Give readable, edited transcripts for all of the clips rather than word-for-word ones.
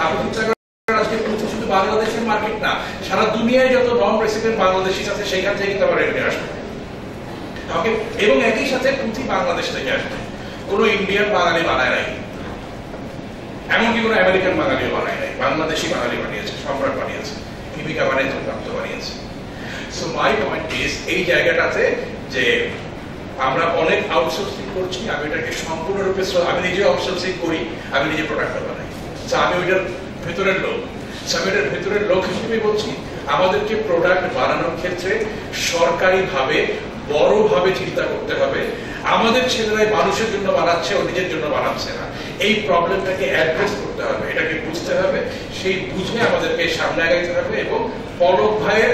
আপনি চিন্তা করেন আজকে শুধু বাংলাদেশের মার্কেট না, সারা দুনিয়ায় যত নন রেসিডেন্ট বাংলাদেশি আছে সেখান থেকে কিন্তু আমার রেভিনিউ আসবে। এবং একই সাথে পুঁথি বাংলাদেশ থেকে আসবে, কোনো ইন্ডিয়ান বাঙালি বানায় নাই, এমনকি কোনো আমেরিকান বাঙালিও বানায় নাই, বাংলাদেশি বাঙালি বানিয়েছে, সম্রাট বানিয়েছে, ভূমিকা বানিয়েছে, প্রাপ্ত বানিয়েছে। সো মাই পয়েন্ট ইজ এই জায়গাটাতে যে আমরা অনেক আউটসোর্সিং করছি, আমি এটাকে সম্পূর্ণরূপে, আমি নিজে আউটসোর্সিং করি, আমি নিজে প্রোডাক্টটা বানাই, আমি ওইটার ভেতরের লোক। আমি এটার ভেতরের লোক হিসেবে বলছি আমাদেরকে প্রোডাক্ট বানানোর ক্ষেত্রে সরকারিভাবে বড়ভাবে চিন্তা করতে হবে। আমাদের ছেলেরাই মানুষের জন্য বানাচ্ছে, ও নিজের জন্য বানাচ্ছে না। এই প্রবলেমটাকে অ্যাড্রেস করতে হবে, এটাকে বুঝতে হবে, সেই বুঝে আমাদেরকে সামনে আগাইতে হবে। এবং পলক ভাইয়ের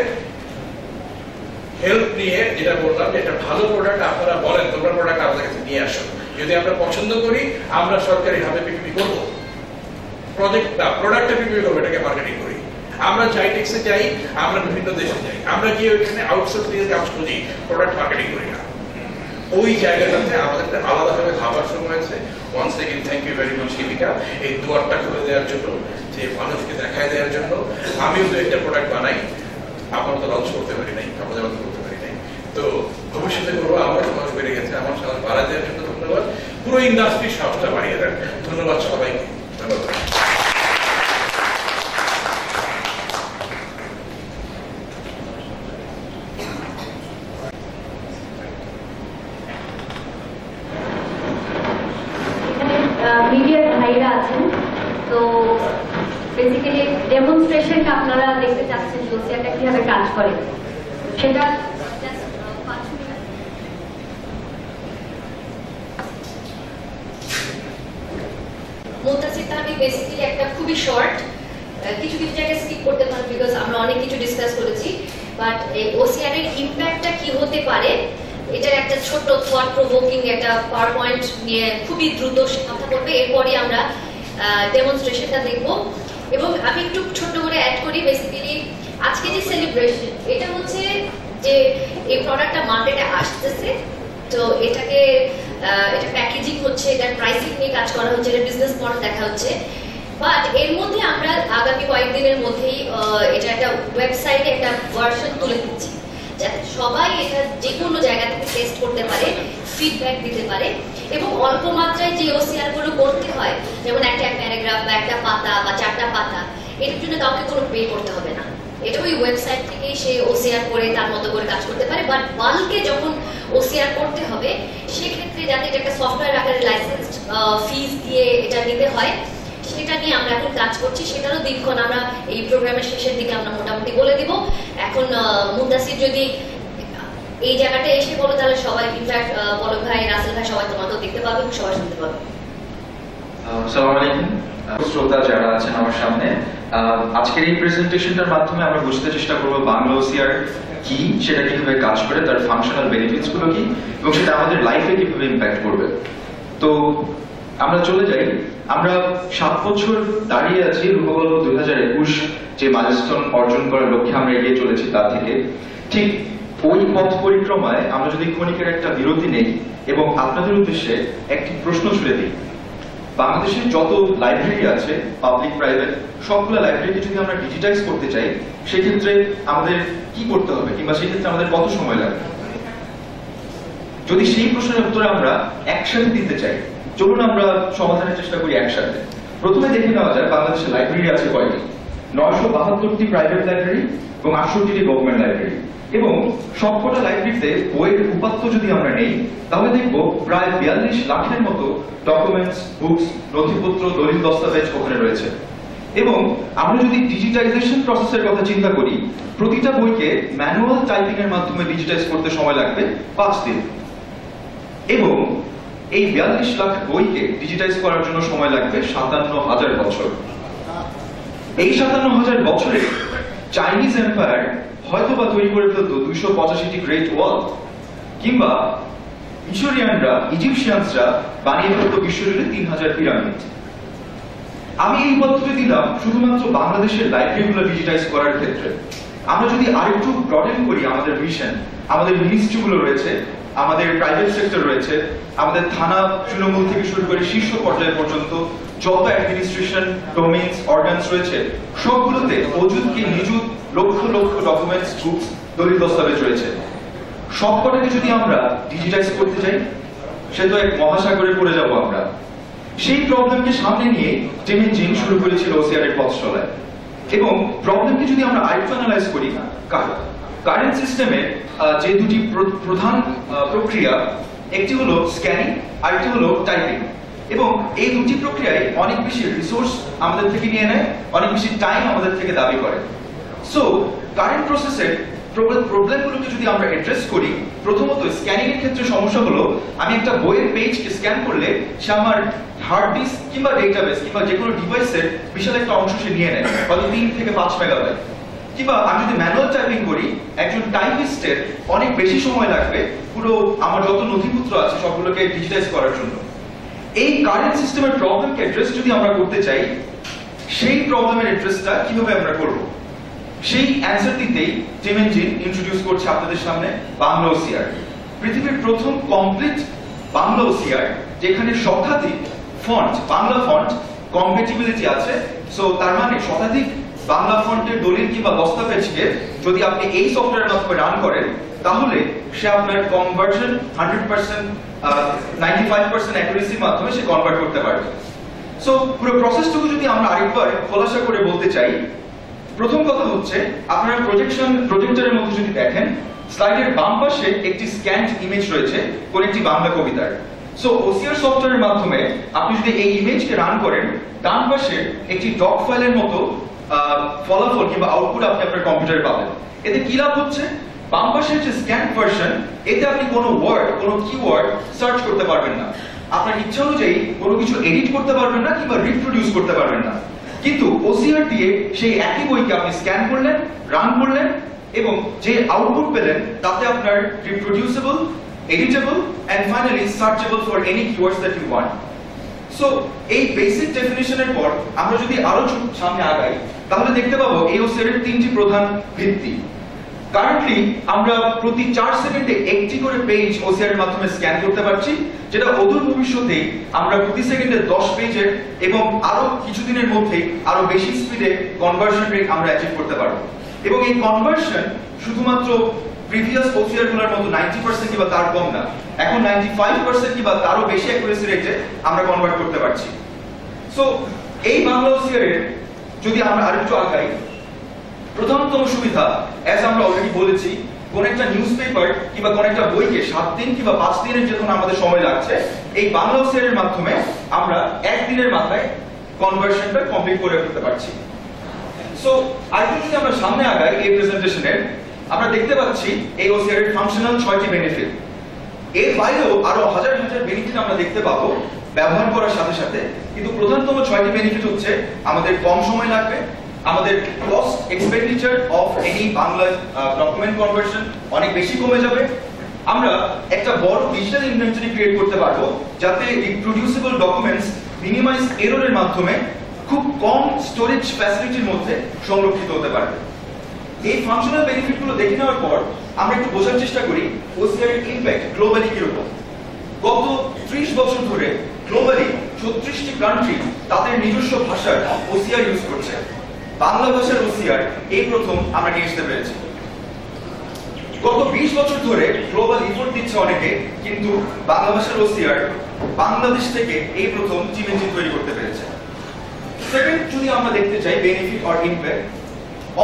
হেল্প নিয়ে যেটা বললাম যে একটা ভালো প্রোডাক্ট আপনারা বলেন, তোমরা প্রোডাক্ট আমাদের কাছে নিয়ে আসো, যদি আমরা পছন্দ করি আমরা সরকারিভাবে পিপিপি করবো, প্রোডাক্টে পিপিপি করবো, এটাকে মার্কেটিং করি। আমরা জাইটেক্সে যাই, আমরা বিভিন্ন দেশে যাই, আমরা গিয়ে ওইখানে আউটসোর্সিং এর কাজ করি, প্রোডাক্ট মার্কেটিং করি না। ওই জায়গাটাতে আমাদের আলাদাভাবে ভাবার সময় হয়েছে। Once again thank you very much Shibika, এই দুয়ারটা খুলে দেওয়ার জন্য, যে মানুষকে দেখায় দেওয়ার জন্য। আমিও তো একটা প্রোডাক্ট বানাই, আমার তো লঞ্চ করতে পারি নাই, আমাদের মতো করতে পারি নাই, তো ভবিষ্যতে করবো। আমার সাহস বেড়ে গেছে, আমার সাহস বাড়ায় দেওয়ার জন্য ধন্যবাদ। পুরো ইন্ডাস্ট্রির সাহসটা বাড়িয়ে দেন। ধন্যবাদ সবাইকে, ধন্যবাদ। মিডিয়ার ভাইরা আছেন, তো বেসিক্যালি ডেমনস্ট্রেশনটা আপনারা দেখতে চাচ্ছেন ওসিআরটা কিভাবে কাজ করে সেটা। মুনতাসির তাহমিদ বেসিক্যালি একটা খুবই শর্ট, কিছু কিছু জায়গায় স্কিপ করতে পারেন বিকজ আমরা অনেক কিছু ডিসকাস করেছি, বাট এই ওসিআর এর ইমপ্যাক্টটা কি হতে পারে এটার একটা ছোট থট প্রভোকিং একটা পাওয়ার পয়েন্ট নিয়ে খুবই দ্রুত কথা বলবে, এরপরই আমরা ডেমনস্ট্রেশনটা দেখব। এবং আমি একটু ছোট্ট করে অ্যাড করি, বেসিক্যালি আজকে যে সেলিব্রেশন এটা হচ্ছে যে এই প্রোডাক্টটা মার্কেটে আসতেছে, তো এটাকে এটা প্যাকেজিং হচ্ছে, এটার প্রাইসিং নিয়ে কাজ করা হচ্ছে, এটা বিজনেস মডেল দেখা হচ্ছে। বাট এর মধ্যে আমরা আগামী কয়েকদিনের মধ্যেই এটা একটা ওয়েবসাইটে একটা ভার্সন তুলে দিচ্ছি, যাতে সবাই এটা যে কোনো জায়গা থেকে টেস্ট করতে পারে, ফিডব্যাক দিতে পারে। এবং অল্প মাত্রায় যে ওসিআর গুলো করতে হয়, যেমন একটা প্যারাগ্রাফ বা একটা পাতা বা 4টা পাতা, এটার জন্য কাউকে কোনো পে করতে হবে না, এটা ওই ওয়েবসাইট থেকেই সে ওসিআর করে তার মতো করে কাজ করতে পারে। বাট বাল্কে যখন ওসিআর করতে হবে সেক্ষেত্রে যাতে এটা একটা সফটওয়্যার আকারে লাইসেন্স ফিস দিয়ে এটা নিতে হয়, সেটা নিয়ে আমরা এখন কাজ করছি। সেটারও দিকক্ষণ আমরা এই প্রোগ্রামের শেষের দিকে আমরা মোটামুটি বলে দিব। এখন মুনতাসির যদি এই জায়গাটা এসে বলো তাহলে সবাই, ইনফ্যাক্ট পলক ভাই, রাসেল ভাই সবাই তোমাকেও দেখতে পাবে, সবাই শুনতে পাবে। আসসালামু আলাইকুম শ্রোতা যারা আছেন আমার সামনে, আজকের এই প্রেজেন্টেশনটার মাধ্যমে আমরা বুঝতে চেষ্টা করব বাংলা ওসিআর কি, সেটা কিভাবে কাজ করে, তার ফাংশনাল বেনিফিটস গুলো কি, এবং সেটা আমাদের লাইফে কিভাবে ইম্প্যাক্ট করবে। তো আমরা চলে যাই, আমরা 7 বছর দাঁড়িয়ে আছি রূপকল্প 2021 যে মাইলস্টোন অর্জন করার লক্ষ্যে আমরা এগিয়ে চলেছি তা থেকে। ঠিক ওই পথ পরিক্রমায় আমরা যদি ক্ষণিকের একটা বিরতি নেই এবং আপনাদের উদ্দেশ্যে একটি প্রশ্ন ছুড়ে দিই। বাংলাদেশের যত লাইব্রেরি আছে, পাবলিক প্রাইভেট, সবগুলো লাইব্রেরিকে যদি আমরা ডিজিটাইজ করতে চাই সেক্ষেত্রে আমাদের কি করতে হবে, কিংবা সেক্ষেত্রে আমাদের কত সময় লাগবে? যদি সেই প্রশ্নের উত্তরে আমরা একসাথে দিতে চাই, চলুন আমরা সমাধানের চেষ্টা করি একসাথে। প্রথমে দেখে নেওয়া যায় বাংলাদেশের লাইব্রেরি আছে কয়টি। 972টি প্রাইভেট লাইব্রেরি এবং 68টি গভর্নমেন্ট লাইব্রেরি। এবং সবকটা লাইব্রেরিতে বইয়ের উপাত্ত যদি আমরা নেই তাহলে দেখবো প্রায় 42 লাখের মতো ডকুমেন্টস, বুকস, নথিপত্র, দলিল, দস্তাবেজ ওখানে রয়েছে। এবং আমরা যদি ডিজিটাইজেশন প্রসেসের কথা চিন্তা করি, প্রতিটা বইকে ম্যানুয়াল টাইপিং এর মাধ্যমে ডিজিটাইজ করতে সময় লাগবে 5 দিন। এবং এই 42 লাখ বইকে ডিজিটাইজ করার জন্য সময় লাগবে 57,000 বছর। এই 57,000 বছরে চাইনিজ এম্পায়ার হয়তোবা তৈরি করে ফেলতো 285টি গ্রেট ওয়াল, কিংবা মিশরিয়ানরা, ইজিপশিয়ানসরা বানিয়ে ফেলতো বিশ্বজুড়ে 3000 পিরামিড। আমি এই পদ্ধতি দিলাম শুধুমাত্র বাংলাদেশের লাইব্রেরিগুলো ডিজিটাইজ করার ক্ষেত্রে। আমরা যদি আরেকটু ব্রডেন করি আমাদের ভিশন, আমাদের মিনিস্ট্রিগুলো রয়েছে, আমাদের প্রাইভেট সেক্টর রয়েছে, আমাদের থানা তৃণমূল থেকে শুরু করে শীর্ষ পর্যায় পর্যন্ত যত অ্যাডমিনিস্ট্রেশন ডোমেইনস অর্গানস রয়েছে সবগুলোতে অযুত কি নিযুত লক্ষ লক্ষ ডকুমেন্টস বুকস দলিল দস্তাবেজ রয়েছে। সবকটাকে যদি আমরা ডিজিটাইজ করতে যাই সে তো এক মহাসাগরে পড়ে যাব আমরা। সেই প্রবলেমকে সামনে নিয়ে টিম জিন শুরু করেছিল ওসিআর এর পথ চলায়। এবং প্রবলেমকে যদি আমরা আরেকটু অ্যানালাইজ করি, কারেন্ট সিস্টেমে যে দুটি প্রধান প্রক্রিয়া, একটি হলো স্ক্যানিং আর একটি হলো টাইপিং, এবং এই দুটি প্রক্রিয়ায় অনেক বেশি রিসোর্স আমাদের থেকে নিয়ে নেয়, অনেক বেশি টাইম আমাদের থেকে দাবি করে। সো কারেন্ট প্রসেসের প্রবলেমগুলোকে যদি আমরা অ্যাড্রেস করি, প্রথমত স্ক্যানিং এর ক্ষেত্রে সমস্যা হলো আমি একটা বইয়ের পেজকে স্ক্যান করলে সে আমার হার্ড ডিস্ক কিংবা ডেটাবেস কিংবা যে কোনো ডিভাইসের বিশাল একটা অংশ সে নিয়ে নেয়, হয়তো 3 থেকে 5 মেগাবাইট। কিংবা আমি যদি ম্যানুয়াল টাইপিং করি, একজন টাইপিস্টের অনেক বেশি সময় লাগবে পুরো আমার যত নথিপত্র আছে সবগুলোকে ডিজিটাইজ করার জন্য। এই কারেন্ট সিস্টেমের প্রবলেমকে অ্যাড্রেস যদি আমরা করতে চাই, সেই প্রবলেমের অ্যাড্রেসটা কিভাবে আমরা করব, সেই অ্যান্সার দিতেই টিম জিন ইন্ট্রোডিউস করছে আপনাদের সামনে বাংলা ওসিআর, পৃথিবীর প্রথম কমপ্লিট বাংলা ওসিআর যেখানে শতাধিক ফন্ট, বাংলা ফন্ট কম্প্যাটিবিলিটি আছে। সো তার মানে শতাধিক বাংলা ফন্টের দলিল কিংবা দস্তাবেজকে যদি আপনি এই সফটওয়্যারের মাধ্যমে রান করেন, তাহলে সে আপনার কনভার্সন 100% 95% অ্যাকুরেসির মাধ্যমে সে কনভার্ট করতে পারবে। সো পুরো প্রসেসটুকু যদি আমরা আরেকবার খোলাসা করে বলতে চাই, প্রথম কথা হচ্ছে আপনারা প্রজেক্টরের মধ্যে যদি দেখেন, স্লাইডের বাম পাশে একটি স্ক্যান্ড ইমেজ রয়েছে কোন একটি বাংলা কবিতার। সো ওসিআর সফটওয়্যারের মাধ্যমে আপনি যদি এই ইমেজকে রান করেন, ডান পাশে একটি ডক ফাইলের মতো ফলাফল কিংবা আউটপুট আপনি আপনার কম্পিউটারে পাবেন। এতে কি লাভ হচ্ছে, বাম পাশের যে স্ক্যান ভার্সন, এতে আপনি কোনো ওয়ার্ড, কোনো কিওয়ার্ড সার্চ করতে পারবেন না, আপনার ইচ্ছা অনুযায়ী কোনো কিছু এডিট করতে পারবেন না কিংবা রিপ্রোডিউস করতে পারবেন না। কিন্তু ওসিআর দিয়ে সেই একই বইকে আপনি স্ক্যান করলেন, রান করলেন, এবং যে আউটপুট পেলেন তাতে আপনার reproducible, editable and finally searchable for any keywords that you want. So এই বেসিক ডেফিনিশনের পর আমরা যদি আরো সামনে আগাই, তাহলে দেখতে পাবো এই ওসিআর এর 3টি প্রধান ভিত্তি। কারেন্টলি আমরা প্রতি 4 সেকেন্ডে একটি করে পেজ ওসিআর এর মাধ্যমে স্ক্যান করতে পারছি, যেটা অদূর ভবিষ্যতে আমরা প্রতি সেকেন্ডে 10 পেজের এবং আরো কিছুদিনের মধ্যে আরো বেশি স্পিডে কনভার্সন রেট আমরা অ্যাচিভ করতে পারবো। এবং এই কনভার্সন শুধুমাত্র প্রিভিয়াস ওসিআর গুলোর মতো 90% কিংবা তার কম না, এখন 95% কিংবা তারও বেশি অ্যাকুরেসি রেটে আমরা কনভার্ট করতে পারছি। সো এই বাংলা ওসিআর এর যদি আমরা আরেকটু আগাই, প্রথমতম সুবিধা, অ্যাজ আমরা অলরেডি বলেছি, কোন একটা নিউজ পেপার কিংবা কোন একটা বইকে 7 দিন কিংবা 5 দিনের যখন আমাদের সময় লাগছে, এই বাংলা ওসিআর এর মাধ্যমে আমরা 1 দিনের মাথায় কনভার্সনটা কমপ্লিট করে ফেলতে পারছি। সো আরেকটু যদি আমরা সামনে আগাই এই প্রেজেন্টেশনের, আমরা দেখতে পাচ্ছি এই ওসিআর এর ফাংশনাল 6টি বেনিফিট। এর বাইরেও আরো হাজার হাজার বেনিফিট আমরা দেখতে পাবো ব্যবহার করার সাথে সাথে, কিন্তু প্রধানতম 6টি বেনিফিট হচ্ছে আমাদের কম সময় লাগবে, আমাদের cost expenditure of any Bangla document conversion অনেক বেশি কমে যাবে, আমরা একটা বড় ডিজিটাল ইনভেন্টরি ক্রিয়েট করতে পারবো যাতে রিপ্রোডিউসেবল ডকুমেন্টস মিনিমাইজ এররের মাধ্যমে খুব কম স্টোরেজ ফ্যাসিলিটির মধ্যে সংরক্ষিত হতে পারবে। এই ফাংশনাল বেনিফিটগুলো দেখে নেওয়ার পর আমরা একটু বোঝার চেষ্টা করি ওসিআর এর ইমপ্যাক্ট গ্লোবালি কিরকম। গত 30 বছর ধরে গ্লোবালি 36টি কান্ট্রি তাদের নিজস্ব ভাষার ওসিআর ইউজ করছে। বাংলা ভাষার ওসিআর এই প্রথম আমরা নিয়ে আসতে পেরেছি। গত 20 বছর ধরে গ্লোবাল ইফোর্ট দিচ্ছে অনেকে, কিন্তু বাংলা ভাষার ওসিআর বাংলাদেশ থেকে এই প্রথম টিম জিন তৈরি করতে পেরেছে। সেকেন্ড যদি আমরা দেখতে চাই benefit or impact,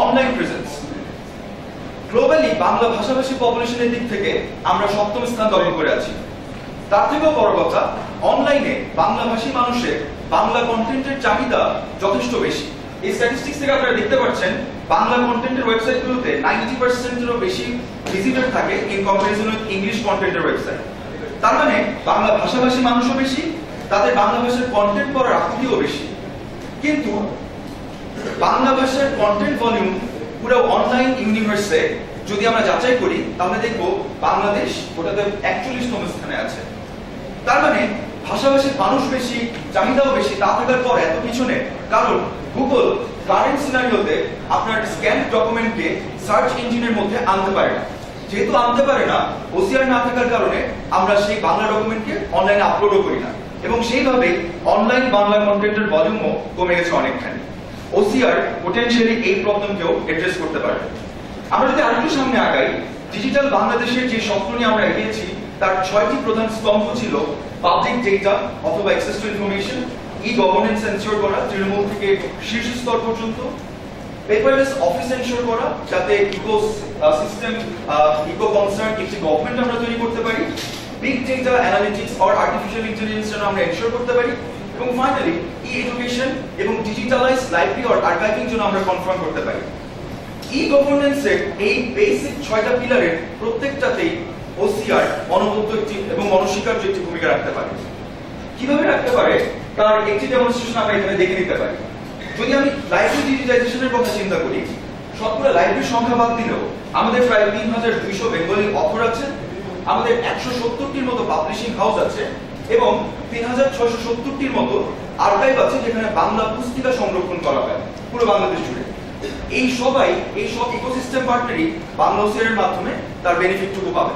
online presence. Globally Bangla ভাষাভাষী পপুলেশনের দিক থেকে আমরা 7ম স্থান দখল করে আছি। তার থেকেও বড় কথা, অনলাইনে বাংলাভাষী মানুষের বাংলা কন্টেন্টের চাহিদা যথেষ্ট বেশি। এই স্ট্যাটিস্টিক্স থেকে আপনারা দেখতে পাচ্ছেন বাংলা কন্টেন্টের ওয়েবসাইটগুলোতে 90%-এরও বেশি ভিজিটর থাকে ইন কম্পারিজন উইথ ইংলিশ কন্টেন্টের ওয়েবসাইট। তার মানে বাংলা ভাষাভাষী মানুষও বেশি, তাদের বাংলা ভাষার কন্টেন্ট পড়ার আগ্রহও বেশি। কিন্তু বাংলা ভাষার কন্টেন্ট ভলিউম পুরো অনলাইন ইউনিভার্সে যদি আমরা যাচাই করি, তাহলে দেখবো বাংলাদেশ ওটাতে 41তম স্থানে আছে। তার মানে ভাষাভাষীর মানুষ বেশি, চাহিদাও বেশি, তা থাকার পর এত পিছনে কারণ গুগল কারেন্ট সিনারিওতে আপনার স্ক্যান ডকুমেন্টকে সার্চ ইঞ্জিনের মধ্যে আনতে পারে না। যেহেতু আনতে পারে না, ওসিআর না থাকার কারণে আমরা সেই বাংলা ডকুমেন্টকে অনলাইনে আপলোডও করি না। এবং সেইভাবে অনলাইন বাংলা কন্টেন্টের ভলিউমও কমে গেছে অনেকখানি। ওসিআর পোটেনশিয়ালি এই প্রবলেমকেও অ্যাড্রেস করতে পারবে। আমরা যদি আরেকটু সামনে আগাই, ডিজিটাল বাংলাদেশের যে স্বপ্ন নিয়ে আমরা এগিয়েছি তার 6টি প্রধান স্তম্ভ ছিল পাবলিক ডেটা অথবা access to information, E governance ensure করা তৃণমূল থেকে শীর্ষ স্তর পর্যন্ত, পেপারলেস অফিস এনশিওর করা যাতে ইকো সিস্টেম ইকো কনসার্ন একটি গভর্নমেন্ট আমরা তৈরি করতে পারি, big data analytics or artificial intelligence যেন আমরা এনশিওর করতে পারি, এবং ফাইনালি ই এডুকেশন এবং ডিজিটালাইজ লাইব্রেরি অর আর্কাইভিং যেন আমরা কনফার্ম করতে পারি। ই গভর্নেন্সের এই বেসিক 6টা পিলারের প্রত্যেকটাতেই ওসিআর অনবদ্য একটি এবং অনস্বীকার্য একটি ভূমিকা রাখতে পারে। কিভাবে রাখতে পারে তার একটি ডেমনস্ট্রেশন আমরা এখানে দেখে নিতে পারি। যদি আমি লাইব্রেরি ডিজিটাইজেশনের কথা চিন্তা করি, সবগুলো লাইব্রেরির সংখ্যা বাদ দিলেও আমাদের প্রায় 3200 বেঙ্গলি অথর আছে, আমাদের 170টির মতো পাবলিশিং হাউস আছে এবং 3670টির মতো আর্কাইভ আছে যেখানে বাংলা পুস্তিকা সংরক্ষণ করা হয় পুরো বাংলাদেশ জুড়ে। এই সব ইকোসিস্টেম পার্টনারই বাংলা ওসিআর মাধ্যমে তার বেনিফিটটুকু পাবে।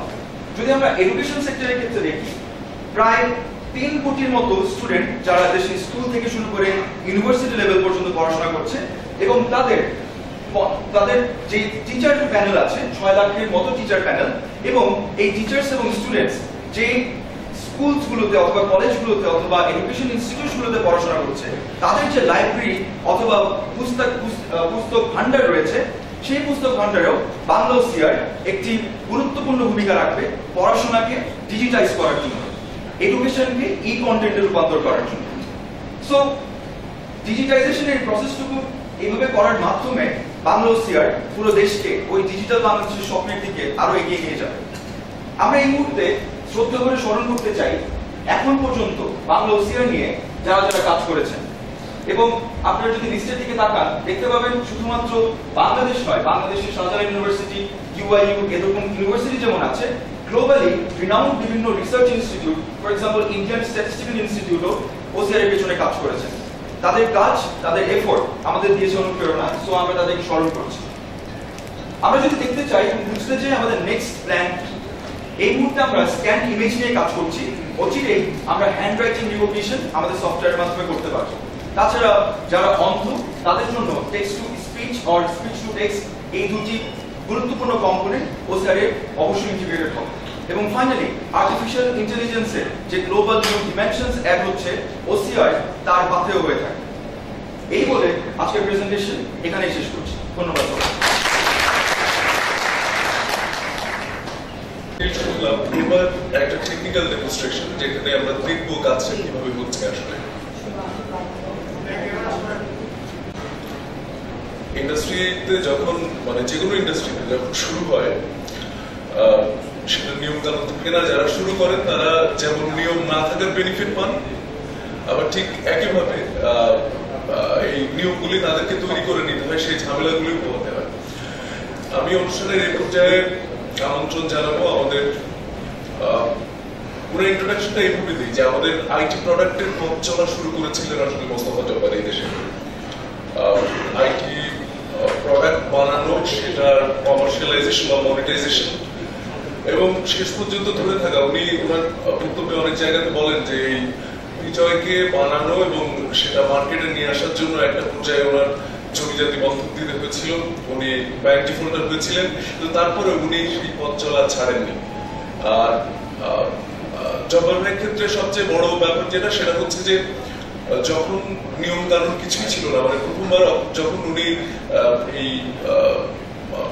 যদি আমরা এডুকেশন সেক্টরের ক্ষেত্রে দেখি, প্রায় 3 কোটির মতো স্টুডেন্ট যারা দেশে স্কুল থেকে শুরু করে ইউনিভার্সিটি লেভেল পর্যন্ত পড়াশোনা করছে এবং তাদের যে টিচার প্যানেল আছে 6 লাখের মতো টিচার প্যানেল, এবং এই টিচার্স এবং স্টুডেন্টস যে স্কুলগুলোতে অথবা কলেজগুলোতে অথবা এডুকেশন ইনস্টিটিউটগুলোতে পড়াশোনা করছে তাদের যে লাইব্রেরি অথবা পুস্তক ভান্ডার রয়েছে, সেই পুস্তক ভান্ডারেও বাংলা ওসিআর একটি গুরুত্বপূর্ণ ভূমিকা রাখবে পড়াশোনাকে ডিজিটাইজ করার জন্য, এডুকেশনকে ই কন্টেন্টে রূপান্তর করার জন্য। সো ডিজিটাইজেশনের প্রসেসটুকু এইভাবে করার মাধ্যমে বাংলা ওসিআর পুরো দেশকে ওই ডিজিটাল বাংলাদেশের স্বপ্নের দিকে আরো এগিয়ে নিয়ে যাবে। আমরা এই মুহূর্তে শ্রদ্ধা করে স্মরণ করতে চাই এখন পর্যন্ত বাংলা ওসিআর নিয়ে যারা যারা কাজ করেছেন, এবং আপনারা যদি লিস্টের দিকে তাকান দেখতে পাবেন শুধুমাত্র বাংলাদেশ নয়, বাংলাদেশের শাহজালাল ইউনিভার্সিটি, ইউআইইউ এরকম ইউনিভার্সিটি যেমন আছে, গ্লোবালি রিনাউন্ড বিভিন্ন research institute, for example Indian statistical ইনস্টিটিউটও ওসিআর এর পেছনে কাজ করেছেন। তাদের কাজ, তাদের এফোর্ট আমাদের দিয়েছে অনুপ্রেরণা, সো আমরা তাদেরকে স্মরণ করছি। আমরা যদি দেখতে চাই বুঝতে চাই আমাদের নেক্সট প্ল্যান, এই মুহূর্তে আমরা স্ক্যান ইমেজ নিয়ে কাজ করছি, অচিরেই আমরা হ্যান্ড রাইটিং রিকগনিশন আমাদের সফটওয়্যারের মাধ্যমে করতে পারবো। তাছাড়া যারা অন্ধ তাদের জন্য text to speech or speech to text এই দুটি গুরুত্বপূর্ণ কম্পোনেন্ট ওসিআর এর অবশ্যই ইন্টিগ্রেটেড হবে। এবং ফাইনালি আর্টিফিশিয়াল ইন্টেলিজেন্সের যে গ্লোবাল নিউ ডিমেনশনস অ্যাড হচ্ছে ওসিআর তার পাথেও হয়ে থাকে। এই বলে আজকের প্রেজেন্টেশন এখানেই শেষ করছি। ধন্যবাদ। এবার একটা টেকনিক্যাল ডেমনস্ট্রেশন যেখানে আমরা দেখবো কাজটা কিভাবে হচ্ছে। আসলে ইন্ডাস্ট্রিতে যখন মানে যে কোনো ইন্ডাস্ট্রিতে যখন শুরু হয় সেটা নিয়ম কানুন থাকে না, যারা শুরু করেন তারা যেমন নিয়ম না থাকার বেনিফিট পান, আবার ঠিক একইভাবে এই নিয়মগুলি তাদেরকে তৈরি করে নিতে হয়, সেই ঝামেলাগুলি পোহাতে হয়। আমি অনুষ্ঠানের এই পর্যায়ে আমন্ত্রণ জানাবো আমাদের পুরো ইন্ট্রোডাকশনটা এইভাবে দিই যে আমাদের আইটি প্রোডাক্টের পথ চলা শুরু করেছিলেন আসলে মোস্তফা জব্বার এই দেশে। আইটি প্রোডাক্ট বানানো, সেটার কমার্শিয়ালাইজেশন বা মনিটাইজেশন এবং শেষ পর্যন্ত ধরে থাকা। উনি ওনার বক্তব্যে অনেক জায়গাতে বলেন যে এই বিজয়কে বানানো এবং সেটা মার্কেটে নিয়ে আসার জন্য একটা পর্যায়ে ওনার জমিজাতি বন্ধক দিতে হয়েছিল, উনি ব্যাংক ডিফল্টার হয়েছিলেন, কিন্তু তারপরে উনি সেই পথ চলা ছাড়েননি। আর জব্বার ভাইয়ের ক্ষেত্রে সবচেয়ে বড় ব্যাপার যেটা, সেটা হচ্ছে যে যখন নিয়ম কানুন কিছুই ছিল না, মানে প্রথমবার যখন উনি এই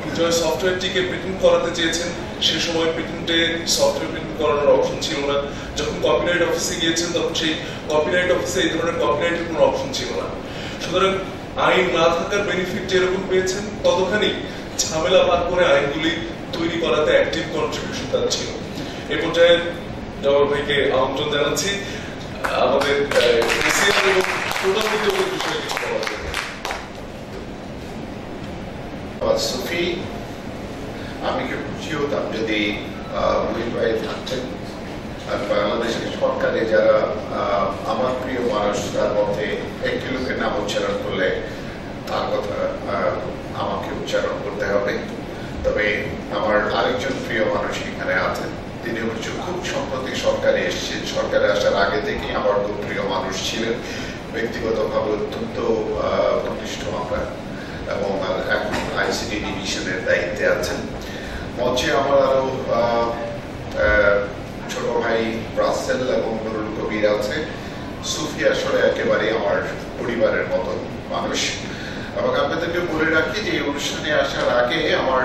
বিজয় সফটওয়্যারটিকে পেটেন্ট করাতে চেয়েছেন, সে সময় পেটেন্টে সফটওয়্যার পেটেন্ট করানোর অপশন ছিল না। যখন কপিরাইট অফিসে গিয়েছেন তখন সেই কপিরাইট অফিসে এই ধরনের কপিরাইটের কোনো অপশন ছিল না। সুতরাং আইন না থাকার বেনিফিট যেরকম পেয়েছেন, ততখানি ঝামেলা পার করে আইনগুলি তৈরি করাতে অ্যাক্টিভ কন্ট্রিবিউশন তার ছিল। এই পর্যায়ে জব্বার ভাইকে আমন্ত্রণ জানাচ্ছি আমাদের বিষয়ে কিছু বলার জন্য। সুফি, আমি কি খুশি হতাম যদি মুহিত ভাই থাকতেন। বাংলাদেশের সরকারে যারা আমার প্রিয় মানুষ তার মধ্যে একটি লোকের নাম উচ্চারণ করলে তার কথা আমাকে উচ্চারণ করতে হবে, তবে আমার আরেকজন প্রিয় মানুষ এখানে আছেন, তিনি হচ্ছে খুব সম্প্রতি সরকারে এসেছেন। সরকারে আসার আগে থেকেই আমার খুব প্রিয় মানুষ ছিলেন, ব্যক্তিগতভাবে অত্যন্ত ঘনিষ্ঠ আমরা, এবং এখন আইসিটি ডিভিশনের দায়িত্বে আছেন। মঞ্চে আমার আরো ছোট ভাই রাসেল এবং নুরুল কবির আছে। সুফি আসলে একেবারে আমার পরিবারের মতন মানুষ। এবং আপনাদেরকে বলে রাখি যে এই অনুষ্ঠানে আসার আগে আমার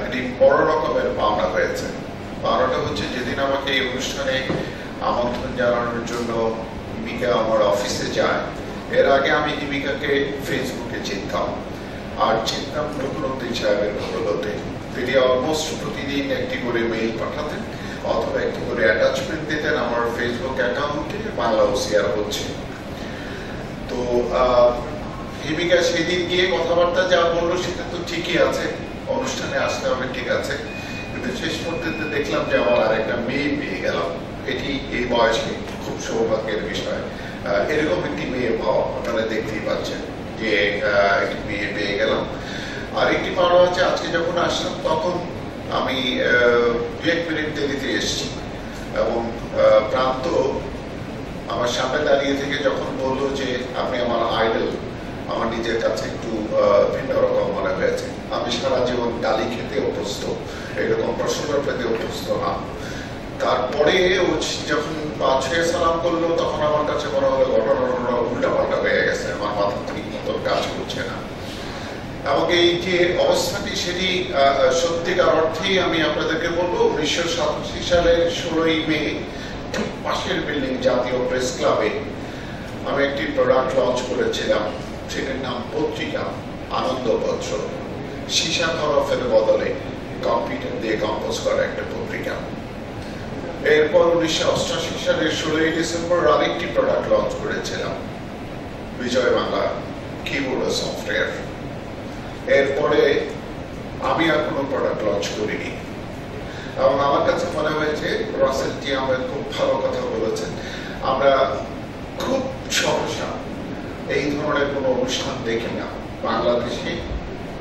একটি বড় রকমের পাওনা হয়েছে। পাওনাটা হচ্ছে যেদিন আমাকে এই অনুষ্ঠানে আমন্ত্রণ জানানোর জন্য হিমিকা আমার অফিসে যায়, এর আগে আমি হিমিকাকে ফেসবুকে চিনতাম, আর চিনতাম রঘুনন্দন সাহেবের বদৌলতে। তিনি অলমোস্ট প্রতিদিন একটি করে মেইল পাঠাতেন অথবা একটি করে অ্যাটাচমেন্ট দিতেন আমার ফেসবুক অ্যাকাউন্টে, বাংলা ওসিআর হচ্ছে। তো হিমিকা সেদিন গিয়ে কথাবার্তা যা বললো সেটা তো ঠিকই আছে, অনুষ্ঠানে আসতে হবে ঠিক আছে, কিন্তু শেষ পর্যন্ত দেখলাম যে আমার আর একটা মেয়ে পেয়ে গেলাম। এটি এই বয়সে খুব সৌভাগ্যের বিষয়। এরকম একটি মেয়ে পাওয়া আপনারা দেখতেই পাচ্ছেন যে একটি মেয়ে পেয়ে গেলাম। আর একটি পাওয়া হচ্ছে আজকে যখন আসলাম তখন আমি 2-1 মিনিট দেরিতে এসেছি, এবং প্রান্ত আমার সামনে দাঁড়িয়ে থেকে যখন বললো যে আপনি আমার আইডল, আমার নিজের কাছে একটু ভিন্ন রকম মনে হয়েছে। আমি সারা জীবন গালি খেতে অভ্যস্ত, এরকম প্রশ্ন পেতে অভ্যস্ত না। তারপরে ও যখন 5-6 সালাম করলো তখন আমার কাছে মনে হলো ঘটনা উল্টাপাল্টা হয়ে গেছে, আমার মাথা ঠিক মতো কাজ করছে না। এবং এই যে অবস্থাটি সেটি সত্যিকার অর্থেই আমি আপনাদেরকে বলবো 1987 সালের 16ই মে ঠিক পাশের বিল্ডিং জাতীয় প্রেস ক্লাবে আমি একটি প্রোডাক্ট লঞ্চ করেছিলাম, সেটির নাম পত্রিকা আনন্দপত্র। সীসা হরফের বদলে কম্পিউটার দিয়ে কম্পোজ করা একটা পত্রিকা। এরপর 1988 সালের 16ই ডিসেম্বর আরেকটি প্রোডাক্ট লঞ্চ করেছিলাম, বিজয় বাংলা কিবোর্ড ও সফটওয়্যার। এরপরে আমি আর কোনো প্রোডাক্ট লঞ্চ করিনি। এবং আমার কাছে মনে হয়েছে রাসেল টি আহমেদ খুব ভালো কথা বলেছেন, আমরা খুব সহসা এই ধরনের কোনো অনুষ্ঠান দেখি না বাংলাদেশে।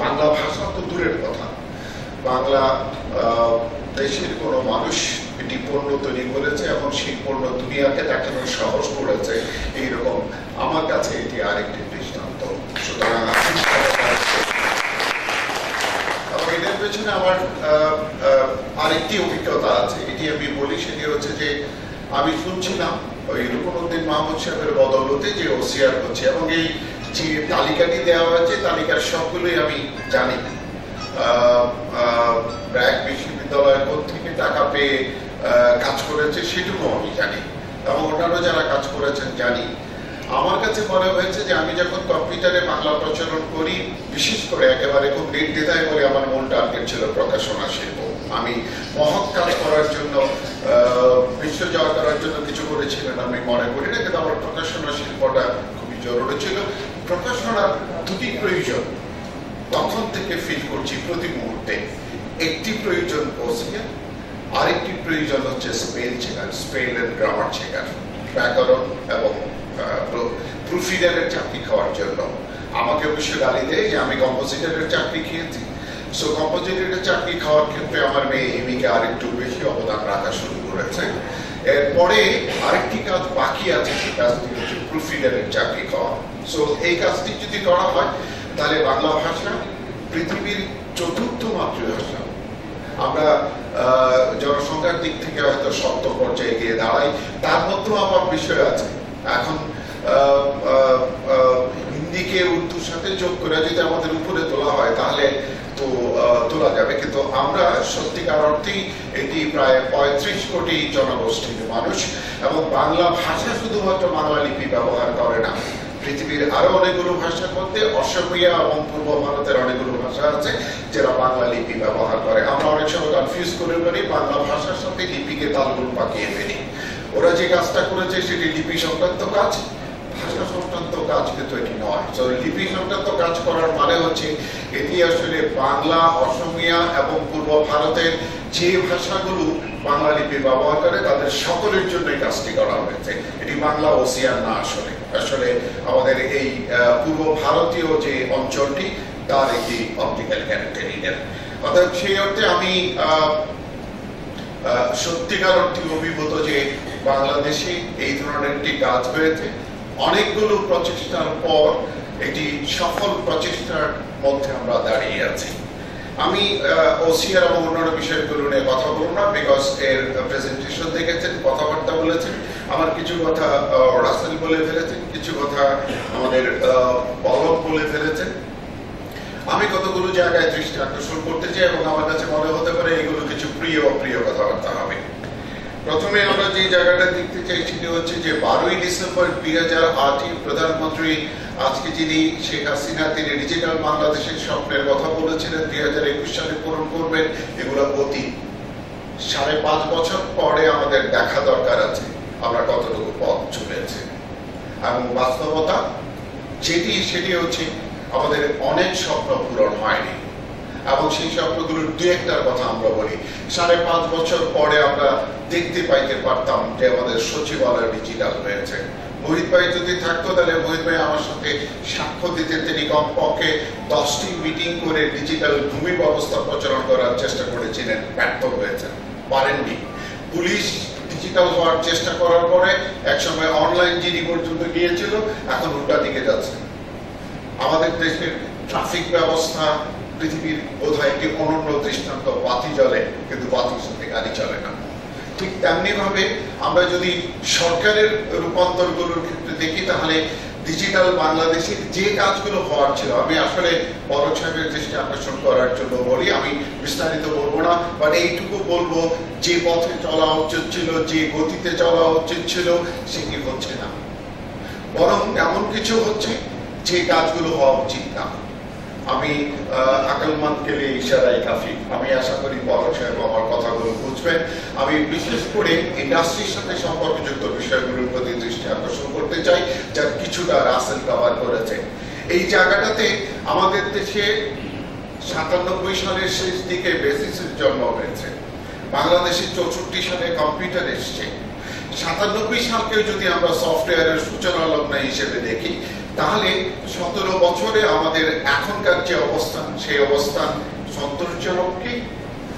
বাংলা ভাষা তো দূরের কথা, বাংলা দেশের কোনো মানুষ এটি পণ্য তৈরি করেছে এবং সেই পণ্য দুনিয়াকে দেখানোর সাহস করেছে, এইরকম আমার কাছে এটি আরেকটি দৃষ্টান্ত। সুতরাং এটার পেছনে আমার আরেকটি অভিজ্ঞতা আছে, এটি আমি বলি। সেটি হচ্ছে যে আমি শুনছিলাম ওই রুকনুদ্দিন মাহমুদ সাহেবের বদৌলতে যে ওসিআর হচ্ছে, এবং এই যে তালিকাটি দেওয়া হয়েছে তালিকার সবগুলোই আমি জানি। ব্র্যাক বিশ্ববিদ্যালয়ের থেকে টাকা পেয়ে কাজ করেছে সেটুকু আমি জানি, এবং অন্যান্য যারা কাজ করেছেন জানি। আমার কাছে মনে হয়েছে যে আমি যখন কম্পিউটারে বাংলা প্রচলন করি, বিশেষ করে একেবারে খুব নির্দ্বিধায় বলে আমার মূল টার্গেট ছিল প্রকাশনা শিল্প। আমি মহৎ কাজ করার জন্য, বিশ্ব জয় করার জন্য কিছু করেছিলেন আমি মনে করি না, কিন্তু আমার প্রকাশনা শিল্পটা খুবই জরুরি ছিল। প্রকাশনার দুটি প্রয়োজন তখন থেকে ফিল করছি প্রতি মুহূর্তে। একটি প্রয়োজন ওসিআর, আরেকটি প্রয়োজন হচ্ছে স্পেল শেখার, স্পেল এন্ড গ্রামার শেখার, ব্যাকরণ এবং প্রুফরিডারের চাকরি খাওয়ার জন্য। আমাকে অবশ্য গালি দেয় যে আমি কম্পোজিটরের চাকরি খেয়েছি। সো কম্পোজিটরের চাকরি খাওয়ার ক্ষেত্রে আমার মেয়ে হিমিকা আরেকটু বেশি অবদান রাখা শুরু করেছে। এরপরে আরেকটি কাজ বাকি আছে, সেই কাজটি হচ্ছে প্রুফরিডারের চাকরি খাওয়া। সো এই কাজটি যদি করা হয় তাহলে বাংলা ভাষা পৃথিবীর 4র্থ মাতৃভাষা। আমরা জনসংখ্যার দিক থেকে হয়তো 7ম পর্যায়ে গিয়ে দাঁড়াই, তার মধ্যেও আমার বিষয় আছে। এখন হিন্দিকে উর্দুর সাথে যোগ করে যদি আমাদের উপরে তোলা হয় তাহলে তো তোলা যাবে, কিন্তু আমরা সত্যিকার অর্থেই এটি প্রায় 35 কোটি জনগোষ্ঠীর মানুষ, এবং বাংলা ভাষা শুধুমাত্র বাংলা লিপি ব্যবহার করে না। পৃথিবীর আরো অনেকগুলো ভাষার মধ্যে অসমিয়া এবং পূর্ব ভারতের অনেকগুলো ভাষা আছে যারা বাংলা লিপি ব্যবহার করে। আমরা অনেক সময় কনফিউজ করে ফেলি, বাংলা ভাষার সাথে লিপিকে তালগোল পাকিয়ে ফেলি। ওরা যে কাজটা করেছে সেটি লিপি সংক্রান্ত কাজ, ভাষা সংক্রান্ত কাজ কিন্তু এটি নয়। তো লিপি সংক্রান্ত কাজ করার মানে হচ্ছে এটি আসলে বাংলা, অসমিয়া এবং পূর্ব ভারতের যে ভাষাগুলো বাংলা লিপি ব্যবহার করে তাদের সকলের জন্য এই কাজটি করা হয়েছে। এটি বাংলা ওসিআর না, আসলে আসলে আমাদের এই পূর্ব ভারতীয় যে অঞ্চলটি তার একটি অপটিক্যাল ক্যারেক্টার। অর্থাৎ সেই অর্থে আমি সত্যিকার অর্থে অভিভূত যে বাংলাদেশে এই ধরনের একটি কাজ হয়েছে। অনেকগুলো প্রচেষ্টার পর একটি সফল প্রচেষ্টার মধ্যে আমরা দাঁড়িয়ে আছি। আমি ওসিআর এবং অন্যান্য বিষয়গুলো নিয়ে কথা বলব না, বিকজ এর প্রেজেন্টেশন দেখেছেন, কথাবার্তা বলেছেন। আমার কিছু কথা রাসেল বলে ফেলেছেন, কিছু কথা আমাদের পলক বলে ফেলেছেন। আমি কতগুলো জায়গায় দৃষ্টি আকর্ষণ করতে চাই এবং আমার কাছে মনে হতে পারে এগুলো কিছু প্রিয় অপ্রিয় কথাবার্তা হবে। প্রথমে আমরা যে জায়গাটা দেখতে চাই সেটি হচ্ছে যে 12ই ডিসেম্বর 2008 প্রধানমন্ত্রী আজকে যিনি শেখ হাসিনা, তিনি ডিজিটাল বাংলাদেশের স্বপ্নের কথা বলেছিলেন 2021 সালে পূরণ করবেন। এগুলো অতীত। 5.5 বছর পরে আমাদের দেখা দরকার আছে আমরা কতটুকু পথ চলেছে, এবং বাস্তবতা সেটি হচ্ছে আমাদের অনেক স্বপ্ন পূরণ হয়নি, এবং সেই স্বপ্নগুলোর দু একটার কথা আমরা বলি। 5.5 বছর পরে আমরা দেখতে পাইতে পারতাম যে আমাদের সচিবালয় ডিজিটাল হয়েছে। মোহিত ভাই যদি থাকতো তাহলে মোহিত ভাই আমার সাথে সাক্ষ্য দিতেন, তিনি কমপক্ষে 10টি মিটিং করে ডিজিটাল ভূমি ব্যবস্থা প্রচলন করার চেষ্টা করেছিলেন, ব্যর্থ হয়েছেন, পারেননি। পুলিশ ডিজিটাল হওয়ার চেষ্টা করার পরে একসময় অনলাইন জিডি পর্যন্ত গিয়েছিল, এখন উল্টা দিকে যাচ্ছে। আমাদের দেশের ট্রাফিক ব্যবস্থা পৃথিবীর বোধহয় একটি অনন্য দৃষ্টান্ত। বাতি জ্বলে কিন্তু বাতির সাথে গাড়ি চলে না। ঠিক তেমনি ভাবে আমরা যদি সরকারের রূপান্তরগুলোর ক্ষেত্রে দেখি, তাহলে ডিজিটাল বাংলাদেশের যে কাজগুলো হওয়ার ছিল, আমি আসলে পলক সাহেবের দৃষ্টি আকর্ষণ করার জন্য বলি, আমি বিস্তারিত বলবো না, বাট এইটুকু বলবো যে পথে চলা উচিত ছিল, যে গতিতে চলা উচিত ছিল, সেটি হচ্ছে না। বরং এমন কিছু হচ্ছে যে কাজগুলো হওয়া উচিত না। আমি আকলমানকে ইশারায় কাফি। আমি আশা করি পলক সাহেব আমার কথাগুলো বুঝবেন। আমি বিশেষ করে ইন্ডাস্ট্রির সাথে সম্পর্কযুক্ত বিষয়গুলোর প্রতি দৃষ্টি আকর্ষণ করতে চাই, যার কিছুটা রাসেল কভার করেছে। এই জায়গাটাতে আমাদের দেশে 97 সালের শেষ দিকে বেসিসের জন্ম হয়েছে। বাংলাদেশে 64 সালে কম্পিউটার এসছে। 97 সালকে যদি আমরা সফটওয়্যারের সূচনা লগ্ন হিসেবে দেখি, তাহলে 17 বছরে আমাদের এখনকার যে অবস্থান, সেই অবস্থান সন্তোষজনক কি?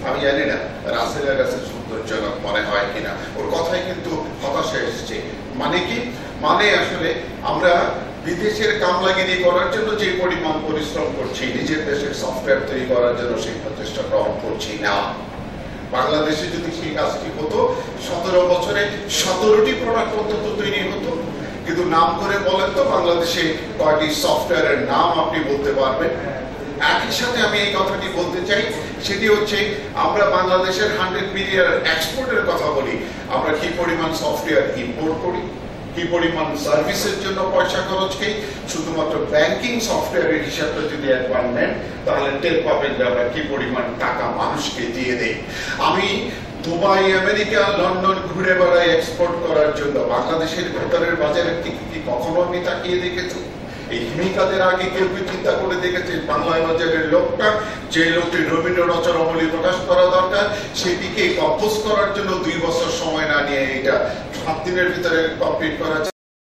আমি জানি না রাসেলের কাছে সন্তোষজনক মনে হয় কিনা। ওর কথাই কিন্তু হতাশা এসছে। মানে কি? মানে আসলে আমরা বিদেশের কামলাগিরি করার জন্য যে পরিমাণ পরিশ্রম করছি, নিজের দেশের সফটওয়্যার তৈরি করার জন্য সেই প্রচেষ্টা গ্রহণ করছি না। বাংলাদেশে যদি সেই কাজটি হতো, 17 বছরে 17টি প্রোডাক্ট অন্তত তৈরি হতো। কিন্তু নাম করে বলেন তো বাংলাদেশে কয়টি সফটওয়্যারের নাম আপনি বলতে পারবেন? একই সাথে আমি এই কথাটি বলতে চাই, সেটি হচ্ছে আমরা বাংলাদেশের 100 মিলিয়ন এক্সপোর্টের কথা বলি, আমরা কি পরিমাণ সফটওয়্যার ইম্পোর্ট করি, কি পরিমাণ সার্ভিসের জন্য পয়সা খরচ করি। শুধুমাত্র ব্যাংকিং সফটওয়্যারের হিসাবটা যদি একবার নেন, তাহলে টের পাবেন যে আমরা কি পরিমাণ টাকা মানুষকে দিয়ে দেই। আমি দুবাই, আমেরিকা, লন্ডন ঘুরে বেড়াই এক্সপোর্ট করার জন্য। বাংলাদেশের ভেতরের বাজারের দিকে কি কখনো আমি তাকিয়ে দেখেছি? এই হিমিকাদের আগে কেউ কি চিন্তা করে দেখেছে বাংলা বাজারের লোকটা, যে লোকটি রবীন্দ্র রচনাবলী প্রকাশ করা দরকার, সেটিকে কম্পোজ করার জন্য 2 বছর সময় না নিয়ে এটা 7 দিনের ভিতরে কমপ্লিট করা